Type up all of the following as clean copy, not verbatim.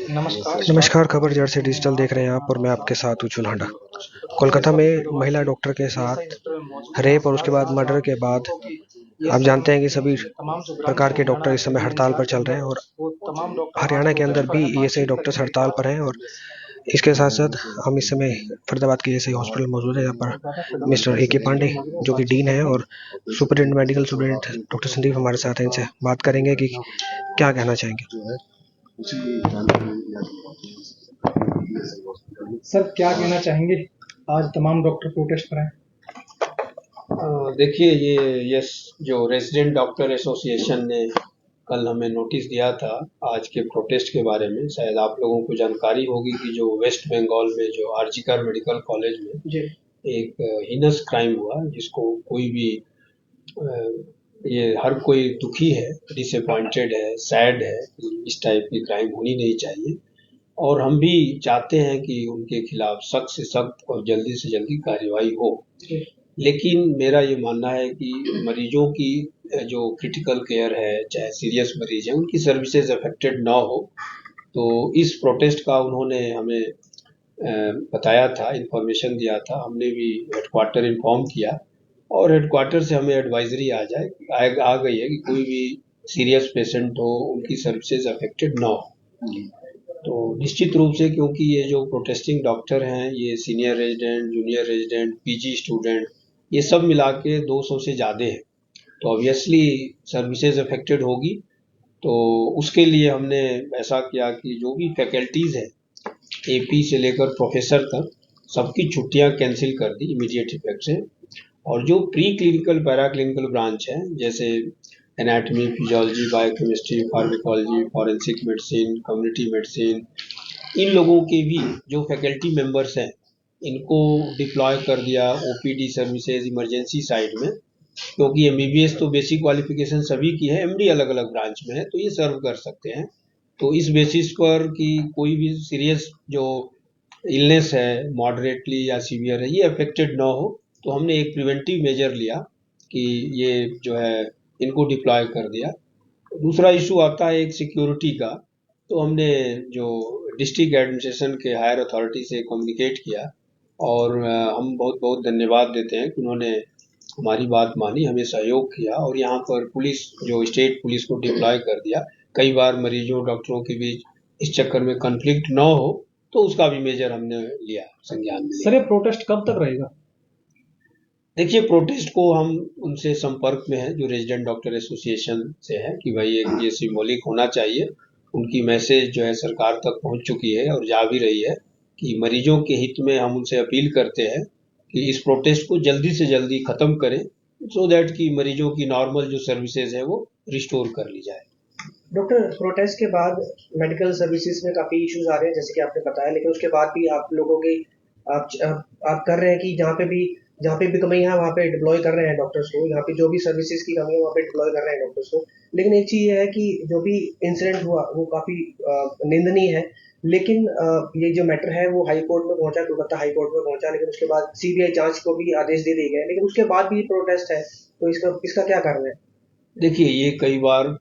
नमस्कार, खबर Jersey digital देख रहे हैं आप और मैं आपके साथ हूँ चुनांडा। कोलकाता में महिला डॉक्टर के साथ रेप और उसके बाद मर्डर के बाद आप जानते हैं कि सभी प्रकार के डॉक्टर इस समय हड़ताल पर चल रहे हैं और हरियाणा के अंदर भी ईएसआई डॉक्टर्स हड़ताल पर हैं। और इसके साथ साथ हम इस समय फरीदाबाद के ईएसआई हॉस्पिटल मौजूद है, यहाँ पर मिस्टर ए.के. पांडे जो कि डीन है और superintendent medical superintendent doctor Sandeep हमारे साथ हैं। इनसे बात करेंगे कि क्या कहना चाहेंगे। सर क्या कहना चाहेंगे, आज तमाम डॉक्टर प्रोटेस्ट पर हैं। देखिए, ये जो रेजिडेंट डॉक्टर एसोसिएशन ने कल हमें नोटिस दिया था आज के प्रोटेस्ट के बारे में, शायद आप लोगों को जानकारी होगी कि जो वेस्ट बंगाल में जो आरजीकर मेडिकल कॉलेज में एक हीनस क्राइम हुआ, जिसको कोई भी ये हर कोई दुखी है, डिसअपॉइंटेड है, सैड है, इस टाइप की क्राइम होनी नहीं चाहिए। और हम भी चाहते हैं कि उनके खिलाफ सख्त से सख्त और जल्दी से जल्दी कार्रवाई हो। लेकिन मेरा ये मानना है कि मरीजों की जो क्रिटिकल केयर है, चाहे सीरियस मरीज है, उनकी सर्विसेज अफेक्टेड ना हो। तो इस प्रोटेस्ट का उन्होंने हमें बताया था, इन्फॉर्मेशन दिया था, हमने भी हेडक्वार्टर इन्फॉर्म किया और हेडक्वार्टर से हमें एडवाइजरी आ गई है कि कोई भी सीरियस पेशेंट हो, उनकी सर्विसेज अफेक्टेड ना हो। तो निश्चित रूप से, क्योंकि ये जो प्रोटेस्टिंग डॉक्टर हैं, ये senior resident, junior resident, PG student, ये सब मिला के 200 से ज़्यादा है, तो ऑब्वियसली सर्विसेज अफेक्टेड होगी। तो उसके लिए हमने ऐसा किया कि जो भी फैकल्टीज़ है, एपी से लेकर प्रोफेसर तक, सबकी छुट्टियां कैंसिल कर दी इमीडिएट इफेक्ट से। और जो pre clinical para clinical branch है, जैसे anatomy, physiology, biochemistry, pharmacology, forensic medicine, community medicine, इन लोगों के भी जो फैकल्टी मेंबर्स हैं, इनको डिप्लॉय कर दिया ओपीडी सर्विसेज इमरजेंसी साइड में, क्योंकि एमबीबीएस तो बेसिक क्वालिफिकेशन सभी की है, एमडी अलग अलग ब्रांच में है, तो ये सर्व कर सकते हैं। तो इस बेसिस पर कि कोई भी सीरियस जो इलनेस है, मॉडरेटली या सीवियर है, ये अफेक्टेड ना हो, तो हमने एक प्रिवेंटिव मेजर लिया कि ये जो है इनको डिप्लॉय कर दिया। दूसरा इशू आता है एक सिक्योरिटी का, तो हमने जो डिस्ट्रिक्ट एडमिनिस्ट्रेशन के हायर अथॉरिटी से कम्युनिकेट किया और हम बहुत बहुत धन्यवाद देते हैं कि उन्होंने हमारी बात मानी, हमें सहयोग किया और यहाँ पर पुलिस, जो स्टेट पुलिस को डिप्लॉय कर दिया। कई बार मरीजों डॉक्टरों के बीच इस चक्कर में कन्फ्लिक्ट ना हो, तो उसका भी मेजर हमने लिया, संज्ञान में। सर ये प्रोटेस्ट कब तक रहेगा? देखिए, प्रोटेस्ट को हम उनसे संपर्क में है जो रेजिडेंट डॉक्टर एसोसिएशन से है कि भाई ये सिंबॉलिक होना चाहिए। उनकी मैसेज जो है सरकार तक पहुंच चुकी है और जा भी रही है कि मरीजों के हित में हम उनसे अपील करते हैं कि इस प्रोटेस्ट को जल्दी से जल्दी खत्म करें, सो दैट कि मरीजों की नॉर्मल जो सर्विसेज है वो रिस्टोर कर ली जाए। डॉक्टर, प्रोटेस्ट के बाद मेडिकल सर्विसेज में काफ़ी इश्यूज आ रहे हैं, जैसे कि आपने बताया, लेकिन उसके बाद भी आप लोगों की आप कर रहे हैं कि जहाँ पे भी कमी है वहाँ पे डिप्लॉय कर रहे हैं डॉक्टर्स को, यहाँ पे जो भी सर्विसेज की कमी है वहाँ पे डिप्लॉय कर रहे हैं डॉक्टर्स को। लेकिन एक चीज़ ये है कि जो भी इंसिडेंट हुआ वो काफ़ी निंदनीय है, लेकिन ये जो मैटर है वो हाई कोर्ट में पहुंचा, कोलकाता हाई कोर्ट में पहुंचा, लेकिन उसके बाद सीबीआई जांच को भी आदेश दे दिए गए, लेकिन उसके बाद भी प्रोटेस्ट है, तो इसका क्या कारण है? देखिए, ये कई बार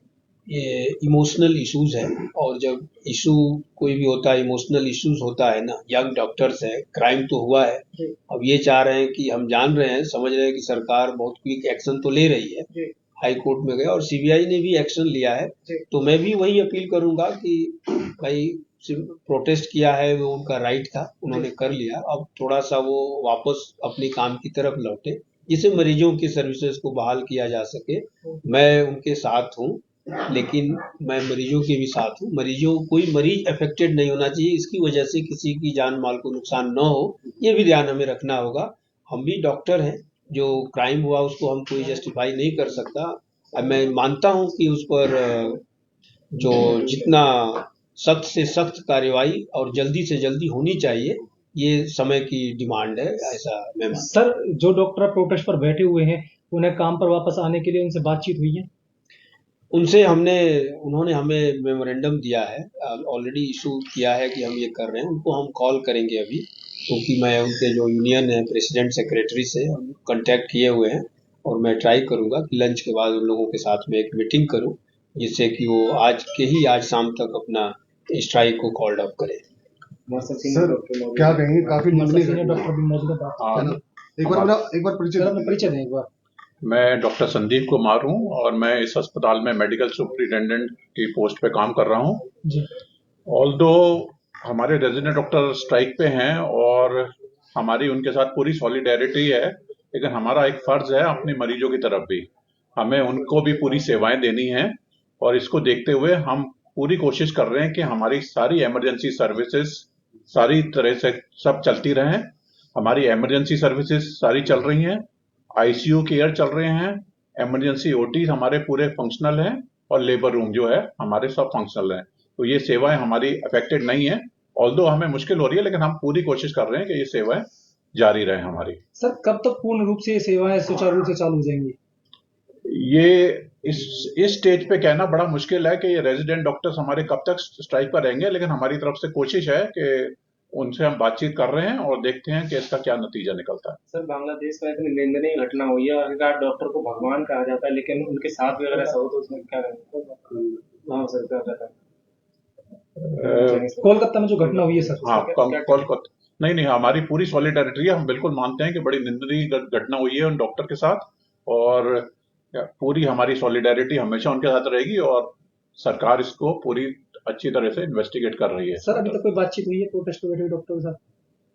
ये इमोशनल इश्यूज है, और जब इशू कोई भी होता है, इमोशनल इश्यूज होता है ना, यंग डॉक्टर्स है, क्राइम तो हुआ है, अब ये चाह रहे हैं कि हम जान रहे हैं, समझ रहे हैं कि सरकार बहुत क्विक एक्शन तो ले रही है, हाई कोर्ट में गए और सीबीआई ने भी एक्शन लिया है। तो मैं भी वही अपील करूंगा कि भाई प्रोटेस्ट किया है वो उनका राइट था, उन्होंने कर लिया, अब थोड़ा सा वो वापस अपने काम की तरफ लौटे, जिससे मरीजों की सर्विसेज को बहाल किया जा सके। मैं उनके साथ हूँ, लेकिन मैं मरीजों के भी साथ हूँ। कोई मरीज अफेक्टेड नहीं होना चाहिए, इसकी वजह से किसी की जान माल को नुकसान न हो, ये भी ध्यान हमें रखना होगा। हम भी डॉक्टर हैं, जो क्राइम हुआ उसको हम कोई जस्टिफाई नहीं कर सकता। अब मैं मानता हूँ कि उस पर जो जितना सख्त से सख्त कार्रवाई और जल्दी से जल्दी होनी चाहिए, ये समय की डिमांड है, ऐसा मैं मानता हूं। सर जो डॉक्टर प्रोटेस्ट पर बैठे हुए हैं, उन्हें काम पर वापस आने के लिए उनसे बातचीत हुई है? उन्होंने हमें मेमोरेंडम दिया है, ऑलरेडी इशू किया है कि हम ये कर रहे हैं। उनको हम कॉल करेंगे अभी, क्योंकि मैं उनके जो यूनियन है प्रेसिडेंट सेक्रेटरी से कांटेक्ट किए हुए हैं, और मैं ट्राई करूंगा कि लंच के बाद उन लोगों के साथ में एक मीटिंग करूं जिससे कि वो आज शाम तक अपना स्ट्राइक को कॉल्ड ऑफ करें। सर क्या कहेंगे, काफी निंदनीय सीनियर घटना डॉक्टर भी मौजूद है बात है ना। करेंगे। एक बार परिचय सर अपना परिचय दें एक बार। मैं डॉक्टर संदीप कुमार हूं और मैं इस अस्पताल में मेडिकल सुपरिटेंडेंट की पोस्ट पे काम कर रहा हूं। जी ऑल्दो हमारे रेजिडेंट डॉक्टर स्ट्राइक पे हैं और हमारी उनके साथ पूरी सॉलिडेरिटी है, लेकिन हमारा एक फर्ज है अपने मरीजों की तरफ भी, हमें उनको भी पूरी सेवाएं देनी है। और इसको देखते हुए हम पूरी कोशिश कर रहे हैं कि हमारी सारी इमरजेंसी सर्विसेज सारी तरह से सब चलती रहें। हमारी इमरजेंसी सर्विसेज सारी चल रही हैं, आईसीयू केयर चल रहे हैं, इमरजेंसी ओटी हमारे पूरे फंक्शनल हैं और लेबर रूम जो है हमारे सब फंक्शनल हैं। तो ये सेवाएं हमारी अफेक्टेड नहीं है, ऑल्दो हमें मुश्किल हो रही है, लेकिन हम पूरी कोशिश कर रहे हैं कि ये सेवाएं जारी रहे हमारी। सर कब तक पूर्ण रूप से ये सेवाएं सुचारू रूप से चालू हो जाएंगी? ये इस स्टेज पे कहना बड़ा मुश्किल है कि ये रेजिडेंट डॉक्टर्स हमारे कब तक स्ट्राइक पर रहेंगे, लेकिन हमारी तरफ से कोशिश है कि उनसे हम बातचीत कर रहे हैं और देखते हैं कि इसका क्या नतीजा निकलता है। सर बांग्लादेश में इतनी निंदनीय घटना हुई है, हर डॉक्टर को भगवान कहा जाता है, लेकिन उनके साथ भी अगर ऐसा हो तो उसमें क्या हाँ सर क्या कहता है कोलकाता में जो घटना हुई है सर। हाँ कोलकाता नहीं हमारी पूरी सॉलिडेरिटी है। हम बिल्कुल मानते हैं कि बड़ी निंदनीय घटना हुई है उन डॉक्टर के साथ और पूरी हमारी सॉलिडेरिटी हमेशा उनके साथ रहेगी और सरकार इसको पूरी अच्छी तरह से इन्वेस्टिगेट कर रही है। सर अभी तक कोई बातचीत हुई है प्रोटेस्ट पे बैठे हुए डॉक्टर के साथ?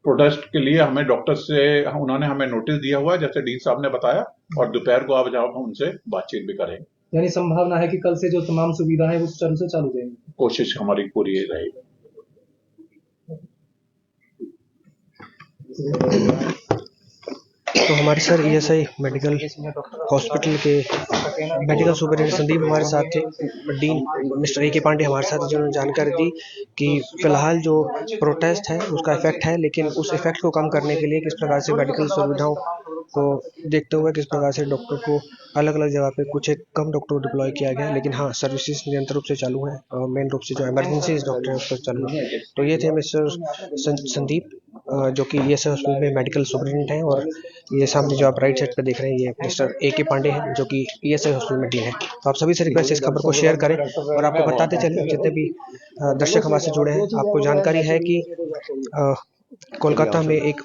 प्रोटेस्ट के लिए हमें डॉक्टर से उन्होंने हमें नोटिस दिया हुआ है, जैसे डीन साहब ने बताया, और दोपहर को आप हम उनसे बातचीत भी करेंगे। यानी संभावना है कि कल से जो तमाम सुविधाएं हैं वो सुचारू से चालू रहेंगी? कोशिश हमारी पूरी रहेगी। तो हमारे सर ईएसआई मेडिकल हॉस्पिटल के मेडिकल सुपरिटेंडेंट संदीप हमारे साथ थे, डीन मिस्टर ए के पांडे हमारे साथ, जिन्होंने जानकारी दी कि फिलहाल जो प्रोटेस्ट है उसका इफेक्ट है, लेकिन उस इफेक्ट को कम करने के लिए किस प्रकार से मेडिकल सुविधाओं को देखते हुए किस प्रकार से डॉक्टर को अलग अलग जगह पे कुछ एक कम डॉक्टर डिप्लॉय किया गया, लेकिन हाँ सर्विसेज निरंतर रूप से चालू है और मेन रूप से जो इमरजेंसी डॉक्टर है उस पर चालू है। तो ये थे मिस्टर संदीप जो कि ईएसआई हॉस्पिटल में मेडिकल सुपरिटेंडेंट हैं, और ये सामने जो आप राइट साइड पे देख रहे हैं ये मिस्टर ए के पांडे हैं जो कि ईएसआई हॉस्पिटल में डीन है। तो आप सभी से रिक्वेस्ट है इस खबर को शेयर करें और आपको बताते चलें जितने भी दर्शक हमारे से जुड़े हैं, आपको जानकारी है कि कोलकाता में एक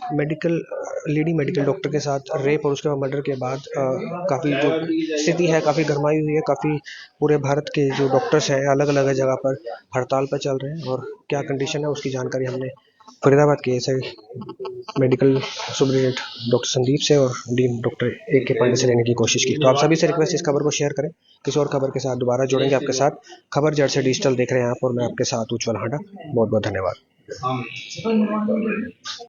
लेडी मेडिकल डॉक्टर के साथ रेप और उसके बाद मर्डर के बाद काफ़ी जो स्थिति है काफ़ी गरमाई हुई है। काफ़ी पूरे भारत के जो डॉक्टर्स हैं अलग अलग जगह पर हड़ताल पर चल रहे हैं और क्या कंडीशन है उसकी जानकारी हमने फरीदाबाद के ESI medical superintendent doctor Sandeep से और डीन डॉक्टर ए के पांडे से लेने की कोशिश की। तो आप सभी से रिक्वेस्ट इस खबर को शेयर करें। किसी और खबर के साथ दोबारा जुड़ेंगे आपके साथ। खबर जड़ से डिजिटल देख रहे हैं आप और मैं आपके साथ उज्ज्वल हांडा। बहुत बहुत धन्यवाद।